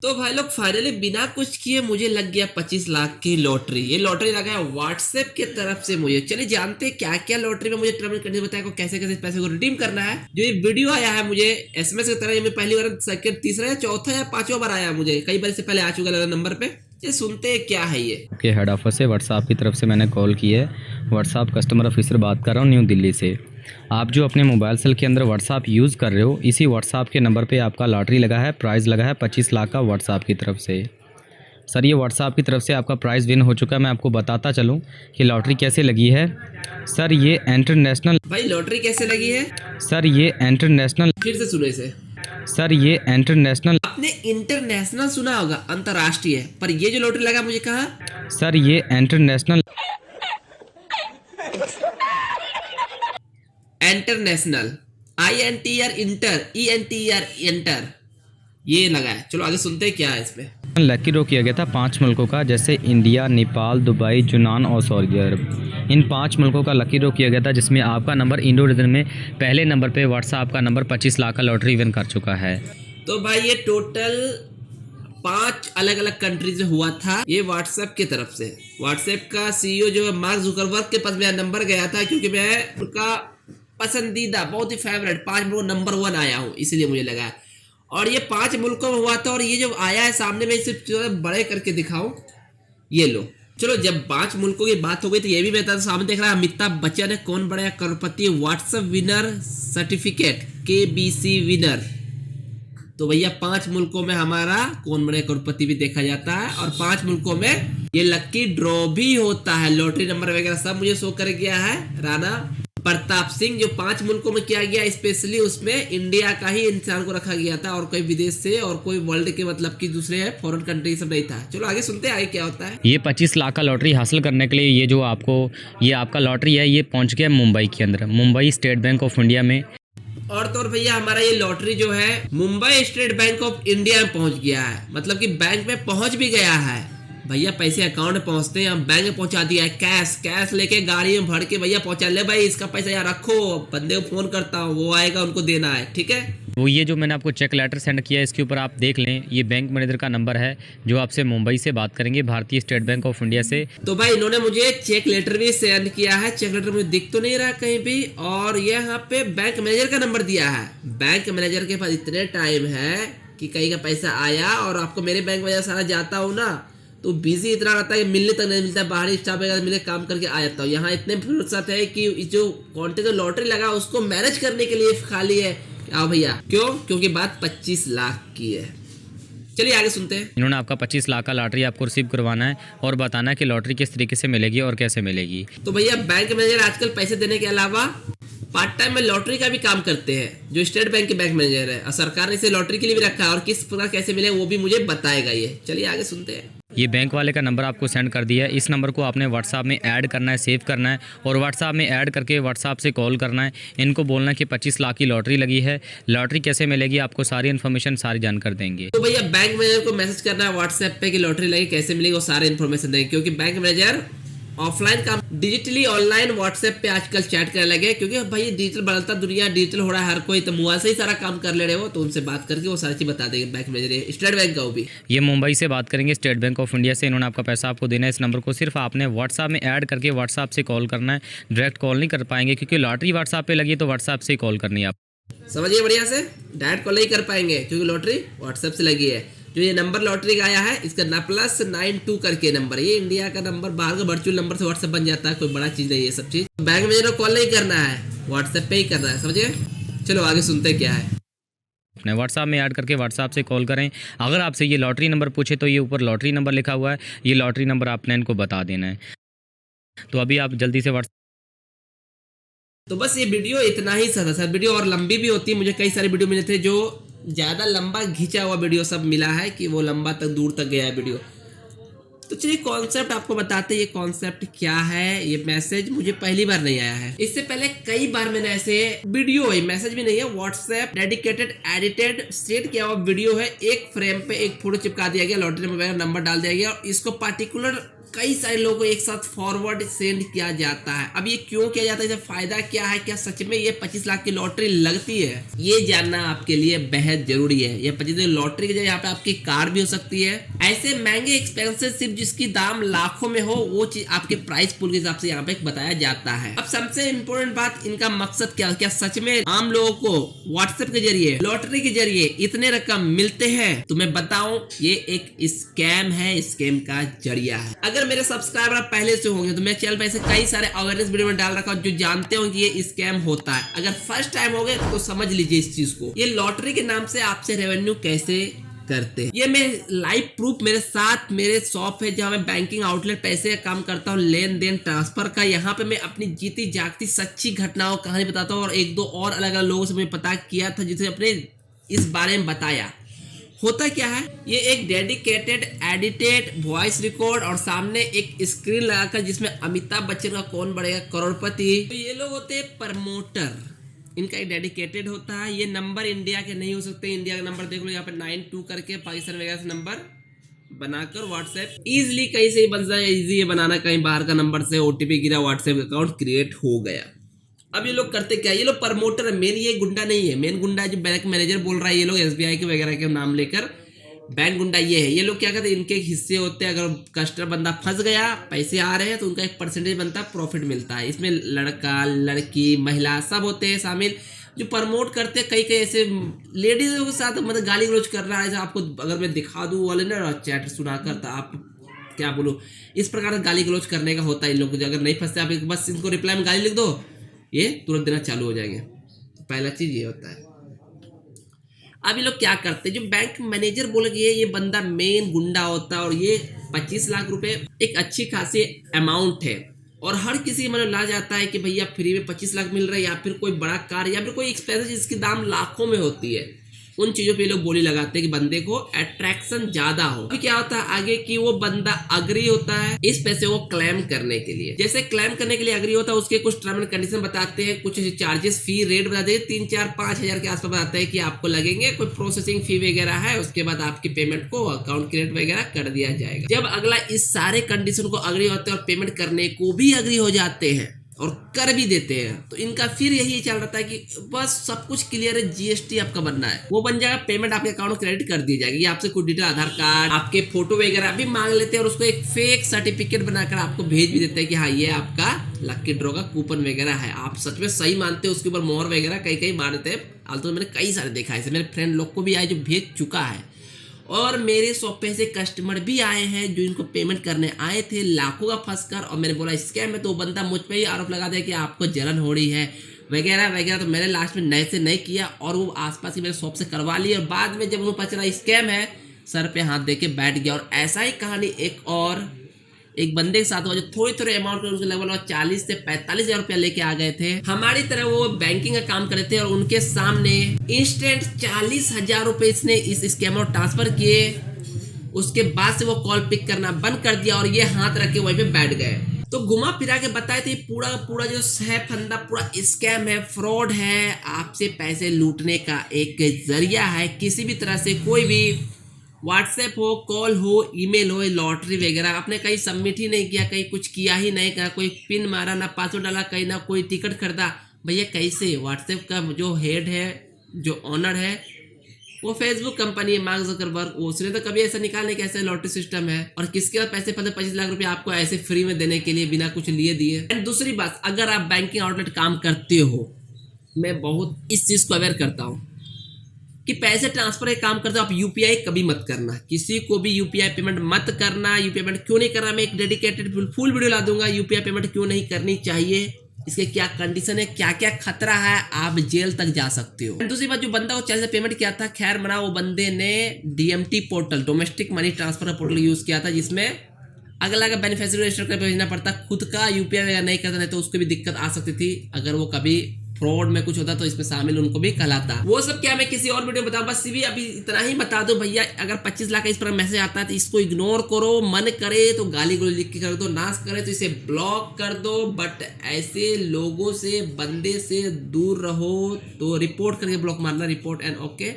तो भाई लोग फाइनली बिना कुछ किए मुझे लग गया 25 लाख की लॉटरी। ये लॉटरी लगा है व्हाट्सएप की तरफ से मुझे। चलिए जानते हैं क्या क्या लॉटरी में मुझे टर्म एंड कंडीशन बताया को कैसे कैसे पैसे को रिडीम करना है। जो ये वीडियो आया है मुझे एसएमएस की तरह, ये मैं पहली बार, सेकंड, तीसरा या चौथा या पांचवा बार आया मुझे, कई बार से पहले आ चुका नंबर पे। ये सुनते हैं क्या है ये। के हेड ऑफिस से व्हाट्सएप की तरफ से मैंने कॉल की है। व्हाट्सएप कस्टमर ऑफिसर बात कर रहा हूँ न्यू दिल्ली से। आप जो अपने मोबाइल सेल के अंदर व्हाट्सएप यूज़ कर रहे हो, इसी व्हाट्सएप के नंबर पे आपका लॉटरी लगा है, प्राइज़ लगा है 25 लाख का व्हाट्सएप की तरफ से। सर ये व्हाट्सएप की तरफ से आपका प्राइज़ विन हो चुका है। मैं आपको बताता चलूँ कि लॉटरी कैसे लगी है। सर ये इंटरनेशनल भाई लॉटरी कैसे लगी है? सर ये इंटरनेशनल फिर से सुने से। सर ये इंटरनेशनल आपने इंटरनेशनल सुना होगा, अंतरराष्ट्रीय, पर ये जो लॉटरी लगा मुझे कहा। सर ये international international, INTR inter, ENTR inter, ये लगा है। चलो आगे सुनते हैं क्या है इसमें। लकी ड्रॉ किया गया था 5 मुल्कों का, जैसे इंडिया, नेपाल, दुबई, यूनान और सऊदी अरब। इन 5 मुल्कों का लकी ड्रॉ किया गया था, जिसमें आपका नंबर इंडो रीजन में पहले नंबर पे व्हाट्सएप का नंबर 25 लाख का लॉटरी विन कर चुका है। तो भाई ये टोटल 5 अलग अलग कंट्रीज में हुआ था, ये व्हाट्सएप की तरफ से। व्हाट्सएप का CEO जो है मार्क जुकरबर्ग के पास मेरा नंबर गया था, क्योंकि मैं उनका पसंदीदा, बहुत ही फेवरेट 5 मुल्क नंबर 1 आया हूँ, इसलिए मुझे लगा। और ये 5 मुल्कों में हुआ था, और ये जो आया है सामने में, इसे बड़े करके दिखाऊं, ये लो। चलो जब 5 मुल्कों की बात हो गई तो ये भी बता, सामने देख रहा है अमिताभ बच्चन है, कौन बड़ा करोड़पति, WhatsApp winner certificate, KBC winner. तो भैया 5 मुल्कों में हमारा कौन बड़े करोड़पति भी देखा जाता है, और 5 मुल्कों में ये लकी ड्रॉ भी होता है। लॉटरी नंबर वगैरह सब मुझे शो कर गया है। राणा प्रताप सिंह, जो 5 मुल्कों में किया गया, स्पेशली उसमें इंडिया का ही इंसान को रखा गया था, और कोई विदेश से और कोई वर्ल्ड के मतलब कि दूसरे फॉरेन कंट्री सब नहीं था। चलो आगे सुनते हैं आगे क्या होता है। ये 25 लाख का लॉटरी हासिल करने के लिए ये आपका लॉटरी है, ये पहुंच गया मुंबई के अंदर, Mumbai state bank of India में। और तो और भैया हमारा ये लॉटरी जो है Mumbai state bank of India में पहुंच गया है, मतलब कि बैंक में पहुंच भी गया है। भैया पैसे अकाउंट में पहुंचते हैं, हम बैंक में पहुंचा दिया है। कैश लेके गाड़ी में भर के भैया पहुंचा, ले भाई इसका पैसा यहाँ रखो, बंदे को फोन करता हूँ, वो आएगा, उनको देना है, ठीक है। वो ये जो मैंने आपको चेक लेटर सेंड किया है, इसके ऊपर आप देख लें, ये बैंक मैनेजर का नंबर है जो आपसे मुंबई से बात करेंगे, भारतीय स्टेट बैंक ऑफ इंडिया से। तो भाई इन्होंने मुझे चेक लेटर भी सेंड किया है। चेक लेटर मुझे दिख तो नहीं रहा कहीं भी, और यहाँ पे बैंक मैनेजर का नंबर दिया है। बैंक मैनेजर के पास इतने टाइम है कि कहीं का पैसा आया, और आपको मेरे बैंक में सारा जाता हूँ ना, तो बिजी इतना रहता है कि मिलने तक नहीं मिलता, बाहरी स्टाफ वगैरह मिले, काम करके आ जाता हूँ। यहाँ इतने फुर्सत है कि जो कॉन्टेक्ट लॉटरी लगा उसको मैनेज करने के लिए खाली है। आओ भैया, क्यों? क्योंकि बात 25 लाख की है। चलिए आगे सुनते हैं। इन्होंने आपका 25 लाख का लॉटरी आपको रिसीव करवाना है और बताना है कि लॉटरी किस तरीके से मिलेगी और कैसे मिलेगी। तो भैया बैंक मैनेजर आजकल पैसे देने के अलावा पार्ट टाइम में लॉटरी का भी काम करते हैं, जो स्टेट बैंक के बैंक मैनेजर है, और सरकार ने इसे लॉटरी के लिए भी रखा है, और किस प्रकार कैसे मिले वो भी मुझे बताएगा ये। चलिए आगे सुनते हैं। ये बैंक वाले का नंबर आपको सेंड कर दिया है, इस नंबर को आपने व्हाट्सएप में ऐड करना है, सेव करना है, और व्हाट्सएप में ऐड करके व्हाट्सएप से कॉल करना है। इनको बोलना है कि 25 लाख की लॉटरी लगी है, लॉटरी कैसे मिलेगी, आपको सारी इन्फॉर्मेशन सारी जानकर देंगे। तो भैया बैंक मैनेजर को मैसेज करना है व्हाट्सएप पे कि लॉटरी लगी, कैसे मिलेगी, वो सारे इन्फॉर्मेशन देंगे, क्योंकि बैंक मैनेजर ऑफलाइन काम डिजिटली ऑनलाइन व्हाट्सएप पे आजकल चैट करने लगे, क्योंकि भाई डिजिटल बदलता दुनिया, डिजिटल हो रहा है हर कोई, तो मोबाइल से ही सारा काम कर ले रहे हो, तो उनसे बात करके वो सारी चीज बता देंगे बैंक मैनेजर, स्टेट बैंक का वो भी। ये मुंबई से बात करेंगे, स्टेट बैंक ऑफ इंडिया से। इन्होंने आपका पैसा आपको देना है, इस नंबर को सिर्फ आपने व्हाट्सएप में ऐड करके व्हाट्सएप से कॉल करना है, डायरेक्ट कॉल नहीं कर पाएंगे, क्योंकि लॉटरी व्हाट्सएप पे लगी है, तो व्हाट्सएप से कॉल करनी है आप। समझिए बढ़िया से, डायरेक्ट कॉल नहीं कर पाएंगे क्योंकि लॉटरी व्हाट्सएप से लगी है। जो ये नंबर लॉटरी का आया है, इसका +92 करके नंबर, ये इंडिया का नंबर, बाहर का वर्चुअल नंबर से व्हाट्सएप बन जाता है, कोई बड़ा चीज नहीं है सब चीज। बैंक मैनेजर को कॉल नहीं करना है, व्हाट्सएप पे ही करना है, समझिए। चलो आगे सुनते क्या है। अपने व्हाट्सएप में ऐड करके व्हाट्सएप से कॉल करें। अगर आपसे ये लॉटरी नंबर पूछे तो ये ऊपर लॉटरी नंबर लिखा हुआ है, ये लॉटरी नंबर आपने इनको बता देना है। तो अभी आप जल्दी से तो बस ये वीडियो इतना ही था सर। वीडियो और लंबी भी होती है, मुझे कई सारे वीडियो मिले थे जो ज़्यादा लंबा घिंचा हुआ वीडियो सब मिला है, कि वो लंबा तक दूर तक गया है वीडियो। तो चलिए कॉन्सेप्ट आपको बताते हैं, ये कॉन्सेप्ट क्या है। ये मैसेज मुझे पहली बार नहीं आया है, इससे पहले कई बार मैंने ऐसे वीडियो है, मैसेज भी नहीं है, व्हाट्सएप डेडिकेटेड एडिटेड सेट किया हुआ वीडियो है, एक फ्रेम पे एक फोटो चिपका दिया गया, लॉटरी नंबर डाल दिया गया, और इसको पार्टिकुलर कई सारे लोगों को एक साथ फॉरवर्ड सेंड किया जाता है। अब ये क्यों किया जाता है, इसका फायदा क्या है, क्या सच में ये 25 लाख की लॉटरी लगती है, ये जानना आपके लिए बेहद जरूरी है। ये 25 लाख लॉटरी की जगह यहाँ पे आपकी कार भी हो सकती है। ऐसे महंगे एक्सपेंसिव शिप जिसकी दाम लाखों में हो, वो चीज आपके प्राइस पूल के हिसाब से यहाँ पे बताया जाता है। अब सबसे इम्पोर्टेंट बात, इनका मकसद क्या सच में आम लोगों को व्हाट्सएप के जरिए, लॉटरी के जरिए इतने रकम मिलते हैं? तो मैं बताऊं, ये एक स्कैम है, स्कैम का जरिया है। अगर मेरे सब्सक्राइबर पहले से होंगे तो मैं चैनल पे ऐसे कई सारे अवेयरनेस वीडियो में डाल रखा हूं जो जानते हो कि ये स्कैम होता है। अगर फर्स्ट टाइम हो गए तो समझ लीजिए इस चीज को। ये लॉटरी के नाम से आपसे रेवेन्यू कैसे करते हैं, ये मैं लाइव प्रूफ मेरे साथ, मेरे शॉप है जहां मैं बैंकिंग आउटलेट पैसे का काम करता हूं, लेन देन ट्रांसफर का। यहाँ पे मैं अपनी जीती जागती सच्ची घटनाओं कहानी बताता हूँ और एक दो और अलग अलग लोगों से मैं पता किया था जिसे अपने इस बारे में बताया। होता क्या है, ये एक डेडिकेटेड एडिटेड वॉइस रिकॉर्ड और सामने एक स्क्रीन लगाकर जिसमें अमिताभ बच्चन का कौन बढ़ेगा करोड़पति, तो ये लोग होते हैं प्रमोटर। इनका एक डेडिकेटेड होता है। ये नंबर इंडिया के नहीं हो सकते। इंडिया का नंबर देख लो यहाँ पे 92 करके, पाकिस्तान वगैरह से नंबर बनाकर व्हाट्सएप इजिली कहीं से ही बन जाए। इजी है बनाना, कहीं बाहर का नंबर से ओटीपी गिरा, व्हाट्सएप अकाउंट क्रिएट हो गया। अब ये लोग करते क्या, ये लोग प्रमोटर है, मेन ये गुंडा नहीं है। मेन गुंडा जो बैंक मैनेजर बोल रहा है, ये लोग एसबीआई के वगैरह के नाम लेकर बैंक गुंडा ये है। ये लोग क्या करते हैं, इनके हिस्से होते हैं। अगर कस्टमर बंदा फंस गया, पैसे आ रहे हैं, तो उनका एक परसेंटेज बनता है, प्रॉफिट मिलता है। इसमें लड़का लड़की महिला सब होते हैं शामिल जो प्रमोट करते हैं। कई कई ऐसे लेडीजों के साथ मतलब गाली गलौज कर रहा है। आपको अगर मैं दिखा दूँ वाले ना चैट सुनाकर, तो आप क्या बोलो, इस प्रकार से गाली गलौज करने का होता है इन लोगों को। अगर नहीं फंसते आप बस इनको रिप्लाई में गाली लिख दो, ये तुरंत देना चालू हो जाएंगे। तो पहला चीज ये होता है। अब ये लोग क्या करते हैं, जो बैंक मैनेजर बोल गए ये बंदा मेन गुंडा होता है और ये 25 लाख रुपए एक अच्छी खासी अमाउंट है और हर किसी के मन में ला जाता है कि भैया फ्री में 25 लाख मिल रहा है, या फिर कोई बड़ा कार या फिर कोई एक्सपेंसिव जिसकी दाम लाखों में होती है। उन चीजों पे लोग बोली लगाते हैं कि बंदे को अट्रैक्शन ज्यादा हो। अभी क्या होता है आगे कि वो बंदा अग्री होता है इस पैसे को क्लेम करने के लिए। जैसे क्लेम करने के लिए अग्री होता है, उसके कुछ टर्म एंड कंडीशन बताते हैं, कुछ चार्जेस फी रेट बताते हैं, 3, 4, 5 हजार के आसपास बताते हैं कि आपको लगेंगे। कोई प्रोसेसिंग फी वगैरह है, उसके बाद आपकी पेमेंट को अकाउंट क्रिएट वगैरह कर दिया जाएगा। जब अगला इस सारे कंडीशन को अग्री होते हैं और पेमेंट करने को भी अग्री हो जाते हैं और कर भी देते हैं, तो इनका फिर यही चल रहा है कि बस सब कुछ क्लियर है, जीएसटी आपका बनना है, वो बन जाएगा, पेमेंट आपके अकाउंट में क्रेडिट कर दी जाएगी। आपसे कुछ डिटेल, आधार कार्ड, आपके फोटो वगैरह भी मांग लेते हैं और उसको एक फेक सर्टिफिकेट बनाकर आपको भेज भी देते हैं कि हाँ ये आपका लकी ड्रॉ का कूपन वगैरह है। आप सच में सही मानते हो, उसके ऊपर मोहर वगैरह कई कई मार देते हैं। आलतू मैंने कई सारे देखा है, मेरे फ्रेंड लोग को भी आए जो भेज चुका है और मेरे शॉप पे से कस्टमर भी आए हैं जो इनको पेमेंट करने आए थे लाखों का फंसकर, और मैंने बोला स्कैम है, तो वो बंदा मुझ पे ही आरोप लगा दिया कि आपको जलन हो रही है वगैरह वगैरह। तो मैंने लास्ट में नए से नहीं किया और वो आसपास ही मेरे शॉप से करवा ली और बाद में जब उन्हें पता चला स्कैम है, सर पे हाथ दे के बैठ गया। और ऐसा ही कहानी एक बंदे के साथ हुआ जो थोड़ी अमाउंट उसके लगभग 40 से 45 हजार रुपया लेके आ गए थे। हमारी तरह वो बैंकिंग का काम करते थे और उनके सामने इंस्टेंट 40 हजार रुपए इसने इस स्कैमर ट्रांसफर किए। उसके बाद से वो कॉल पिक करना बंद कर दिया और ये हाथ रख के वहीं पे बैठ गए। तो घुमा फिरा के बताए थे पूरा जो है फंदा पूरा स्कैम है, फ्रॉड है, आपसे पैसे लूटने का एक जरिया है। किसी भी तरह से कोई भी व्हाट्सएप हो, कॉल हो, ईमेल हो, लॉटरी वगैरह आपने कहीं सबमिट ही नहीं किया, कहीं कुछ किया ही नहीं, कहा कोई पिन मारा, ना पासवर्ड डाला, कहीं ना कोई टिकट खरीदा, भैया कैसे? व्हाट्सएप का जो हेड है, जो ऑनर है, वो फेसबुक कंपनी है, मार्क जुकरबर्ग, उसने तो कभी ऐसा निकालने के ऐसा लॉटरी सिस्टम है। और किसके पास पैसे 25 लाख रुपए आपको ऐसे फ्री में देने के लिए बिना कुछ लिए दिए। एंड दूसरी बात, अगर आप बैंकिंग आउटलेट काम करते हो, मैं बहुत इस चीज को अवेयर करता हूँ कि पैसे ट्रांसफर का काम करते हो आप यूपीआई कभी मत करना, किसी को भी यूपीआई पेमेंट मत करना। यूपीआई पेमेंट क्यों नहीं करना, मैं एक डेडिकेटेड फुल वीडियो ला दूंगा यूपीआई पेमेंट क्यों नहीं करनी चाहिए, इसके क्या कंडीशन है, क्या क्या खतरा है, आप जेल तक जा सकते हो। दूसरी बात, जो बंदा को चैनल से पेमेंट किया था, खैर मना, वो बंदे ने DMT portal, domestic money transfer portal use किया था, जिसमें अगला का बेनिफिशियरी रजिस्टर कर भेजना पड़ता, खुद का यूपीआई वगैरह नहीं करता, नहीं तो उसको भी दिक्कत आ सकती थी। अगर वो कभी फ्रॉड में कुछ होता तो इसमें शामिल उनको भी कहलाता। वो सब क्या मैं किसी और वीडियो में बताऊं, बस भी अभी इतना ही बता दो भैया, अगर 25 लाख का इस पर मैसेज आता है तो इसको इग्नोर करो, मन करे तो गाली गलौज लिख के कर दो, नाश करे तो इसे ब्लॉक कर दो, बट ऐसे लोगों से, बंदे से दूर रहो। तो रिपोर्ट करके ब्लॉक मारना, रिपोर्ट एंड ओके।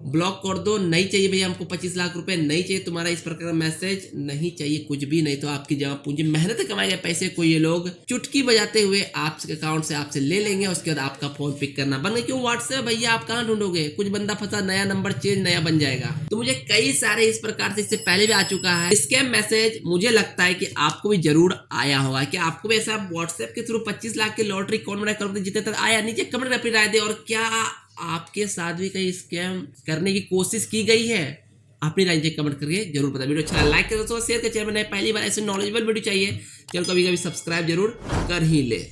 ब्लॉक कर दो, नहीं चाहिए भैया हमको 25 लाख रुपए, नहीं चाहिए तुम्हारा इस प्रकार का मैसेज, नहीं चाहिए कुछ भी, नहीं तो आपकी जमा पूंजी मेहनत कमाए गए पैसे को ये लोग चुटकी बजाते हुए आपके अकाउंट से आपसे ले लेंगे। उसके बाद आपका फोन पिक करना बंद कर, क्यों व्हाट्सएप भैया आप कहाँ ढूंढोगे, कुछ बंदा फंसा, नया नंबर चेंज, नया बन जाएगा। तो मुझे कई सारे इस प्रकार से इससे पहले भी आ चुका है स्कैम मैसेज, मुझे लगता है कि आपको भी जरूर आया होगा। कि आपको भी ऐसा व्हाट्सएप के थ्रू 25 लाख की लॉटरी कौन बना करोड़ जीते तक आया, नीचे कमेंट में अपनी राय दे। और क्या आपके साथ भी कहीं स्कैम करने की कोशिश की गई है, अपनी राय नीचे कमेंट करके जरूर बता। वीडियो अच्छा लाइक करो, शेयर कर, चैनल में पहली बार ऐसे नॉलेजेबल वीडियो चाहिए चैनल को कभी कभी सब्सक्राइब जरूर कर ही ले।